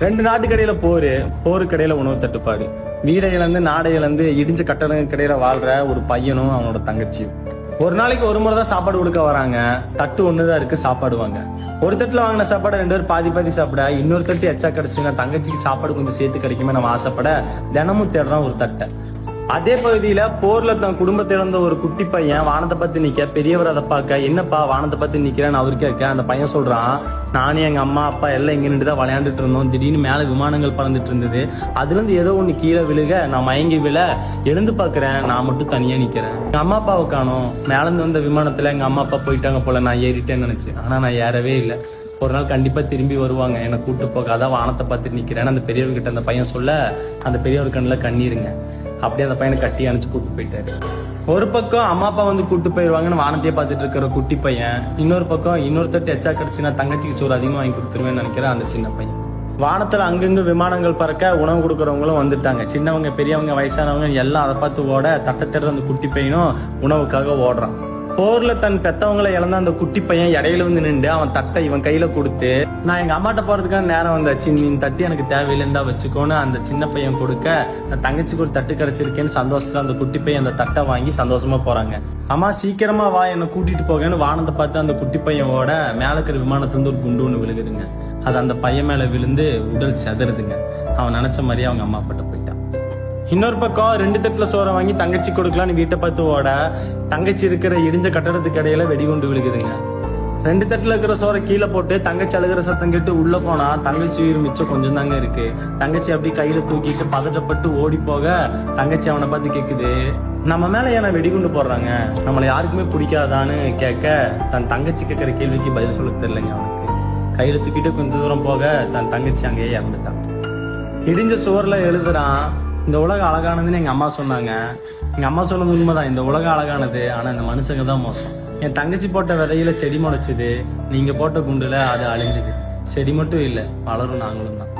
2 நாட்டுக்கடையில போருக்கடையில உணவு தட்டுப்பாடு. வீடை இழந்து நாடை இழந்து இடிஞ்ச கட்டடங்களுக்கிடையில வாழ்ற ஒரு பையனும் அவனோட தங்கச்சியும். ஒரு நாளைக்கு ஒரு முறை தான் சாப்பாடு கொடுக்க வராங்க. தட்டு ஒண்ணுதான் இருக்கு, சாப்பாடுவாங்க. ஒரு தட்டுல வாங்கின சாப்பாடு 2 பேர் பாதி சாப்பிட, இன்னொரு தட்டு எச்சா கிடைச்சுங்க. தங்கச்சிக்கு சாப்பாடு கொஞ்சம் சேர்த்து கிடைக்குமே நம்ம ஆசைப்பட தினமும் தேடுறான் ஒரு தட்டை. அதே பகுதியில போர்ல தன் குடும்பத்தை இழந்த ஒரு குட்டி பையன் வானத்தை பத்தி நிக்க, பெரியவர் அதை பார்க்க, என்னப்பா வானத்தை பத்தி நிக்கிறேன்னு அவரு கேட்க, அந்த பையன் சொல்றான், நானும் எங்க அம்மா அப்பா எல்லாம் இங்க நின்று தான் விளையாண்டுட்டு இருந்தோம். திடீர்னு மேல விமானங்கள் பறந்துட்டு இருந்தது. அதுல இருந்து ஏதோ ஒண்ணு கீழே விழுக நான் மயங்கி எழுந்து பாக்குறேன், நான் மட்டும் தனியா நிக்கிறேன். எங்க அம்மா அப்பாவை காணோம். மேல இருந்து வந்த விமானத்துல எங்க அம்மா அப்பா போயிட்டாங்க போல. நான் ஏறிட்டேன்னு நினைச்சேன். ஆனா நான் ஏறவே இல்லை. ஒரு நாள் கண்டிப்பா திரும்பி வருவாங்க, என்னை கூட்டு போக. அதான் வானத்தை பார்த்து நிக்கிறேன்னு அந்த பெரியவர்கிட்ட அந்த பையன் சொல்ல, அந்த பெரியவர் கண்ணுல கண்ணீருங்க. அப்படியே அந்த பையனை கட்டி அணைச்சு கூட்டு போயிட்டாரு. ஒரு பக்கம் அம்மா அப்பா வந்து கூட்டு போயிருவாங்கன்னு வானத்தையே பார்த்துட்டு இருக்கிற குட்டி பையன், இன்னொரு பக்கம் இன்னொரு தட்டு எச்சா கிடைச்சுன்னா தங்கச்சிக்கு சோறு அதிகமாக வாங்கி கொடுத்துருவேன்னு நினைக்கிற அந்த சின்ன பையன். வானத்துல அங்கங்க விமானங்கள் பறக்க உணவு கொடுக்கறவங்களும் வந்துட்டாங்க. சின்னவங்க பெரியவங்க வயசானவங்க எல்லாம் அதை பார்த்து ஓட, தட்டத்தேடுற அந்த குட்டி பையனும் உணவுக்காக ஓடுறான். போர்ல தன் பெத்தவங்களை இழந்த அந்த குட்டி பையன் இடையில வந்து நின்று அவன் தட்டை இவன் கையில கொடுத்து, நான் எங்க அம்மாட்ட போறதுக்கான நேரம் வந்தாச்சு, நீ தட்டி எனக்கு தேவையில்லைன்னு வச்சுக்கோன்னு அந்த சின்ன பையன் கொடுக்க, அந்த தங்கச்சிக்கு ஒரு தட்டு கிடைச்சிருக்கேன்னு சந்தோஷத்துல அந்த குட்டி பையன் அந்த தட்டை வாங்கி சந்தோஷமா போறாங்க. அம்மா சீக்கிரமா வா, என்னை கூட்டிட்டு போகன்னு வானத்தை பார்த்து அந்த குட்டி பையனோட மேல இருக்கிற விமானத்திலிருந்து ஒரு குண்டு ஒண்ணு விழுகுதுங்க. அது அந்த பையன் மேல விழுந்து உடல் செதறுதுங்க. அவன் நினைச்ச மாதிரியே அவங்க அம்மா அப்பாட்ட போயிட்டான். இன்னொரு பக்கம் 2 தட்டுல சோறை வாங்கி தங்கச்சி கொடுக்கலான்னு வீட்டை பார்த்து ஓட, தங்கச்சி இருக்கிற இடிஞ்ச கட்டடத்துக்கு இடையில வெடிகுண்டு விழுகுதுங்க. 2 தட்டுல இருக்கிற சோறை கீழே போட்டு தங்கச்சி அழுகிற சத்தம் கேட்டு உள்ள போனா தங்கச்சி உயிர் மிச்சம் கொஞ்சம் தாங்க இருக்கு. தங்கச்சி அப்படி கையில தூக்கிட்டு பதட்டப்பட்டு ஓடி போக, தங்கச்சி அவனை பார்த்து கேக்குது, நம்ம மேல ஏன்னா வெடிகுண்டு போடுறாங்க, நம்மளை யாருக்குமே பிடிக்காதான்னு கேட்க, தன் தங்கச்சி கேட்கிற கேள்விக்கு பதில் சொல்ல தெரியலங்க அவனுக்கு. கையில தூக்கிட்டு கொஞ்சம் தூரம் போக தன் தங்கச்சி அங்கேயே இறந்துட்டான். இடிஞ்ச சுவர்ல எழுதுறான், இந்த உலகம் அழகானதுன்னு எங்க அம்மா சொன்னாங்க. எங்க அம்மா சொன்னது உண்மைதான், இந்த உலகம் அழகானது, ஆனா இந்த மனுஷங்க தான் மோசம். என் தங்கச்சி போட்ட விதையில செடி முளைச்சுது, நீங்க போட்ட குண்டுல அது அழிஞ்சுது. செடி மட்டும் இல்லை, வளரும் நாங்களும் தான்.